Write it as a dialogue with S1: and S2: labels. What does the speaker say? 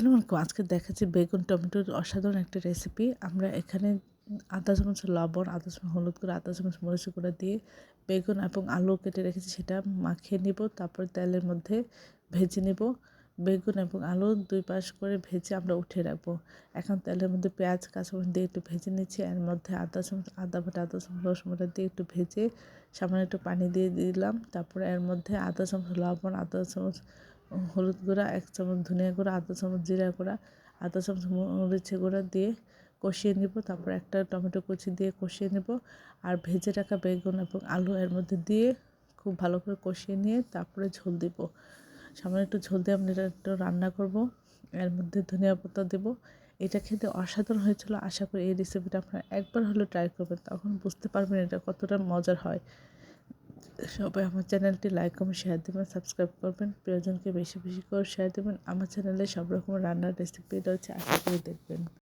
S1: আসসালামু আলাইকুম। আজকে দেখাচ্ছি বেগুন টমেটোর অসাধারণ একটা রেসিপি। আমরা এখানে আধা চামচ লবণ, আধা চামচ হলুদ গুঁড়ো, আধা চামচ মরিচের গুঁড়া দিয়ে বেগুন এবং আলু কেটে রেখেছি সেটা মাখিয়ে নিব। তারপর তেলের মধ্যে ভেজে নিব। বেগুন এবং আলু ২ পাশ করে ভেজে আমরা উঠিয়ে রাখবো। এখন তেলের মধ্যে পেঁয়াজ, কাঁচামরিচ দিয়ে একটু ভেজে নিচ্ছি। এর মধ্যে আধা চামচ আদা বাটা, আধা চামচ রসুন বাটা দিয়ে একটু ভেজে সামান্য একটু পানি দিয়ে দিলাম। তারপরে এর মধ্যে আধা চামচ লবণ, আধা চামচ হলুদ গুঁড়া, ১ চামচ ধনিয়া গুঁড়া, আধা চামচ জিরা গুঁড়া, আধা চামচ মরিচের গুঁড়া দিয়ে কষিয়ে নিব। তারপর একটা টমেটো কুচি দিয়ে কষিয়ে নেব। আর ভেজে রাখা বেগুন এবং আলু এর মধ্যে দিয়ে খুব ভালো করে কষিয়ে নিয়ে তারপরে ঝোল দিব। সামান্য একটু ঝোল দিয়ে আমি এটা একটু রান্না করব। এর মধ্যে ধনিয়া পাতা দেব। এটা খেতে অসাধারণ হয়েছিল। আশা করি এই রেসিপিটা আপনারা একবার হলেও ট্রাই করবেন, তখন বুঝতে পারবেন এটা কতটা মজার হয়। সবাই আমার চ্যানেলটি লাইক কমেন্ট শেয়ার দেবেন, সাবস্ক্রাইব করবেন, প্রিয়জনকে বেশি বেশি করে শেয়ার দেবেন। আমার চ্যানেলে সব রকম রান্নার রেসিপি রয়েছে, আশা করি দেখবেন।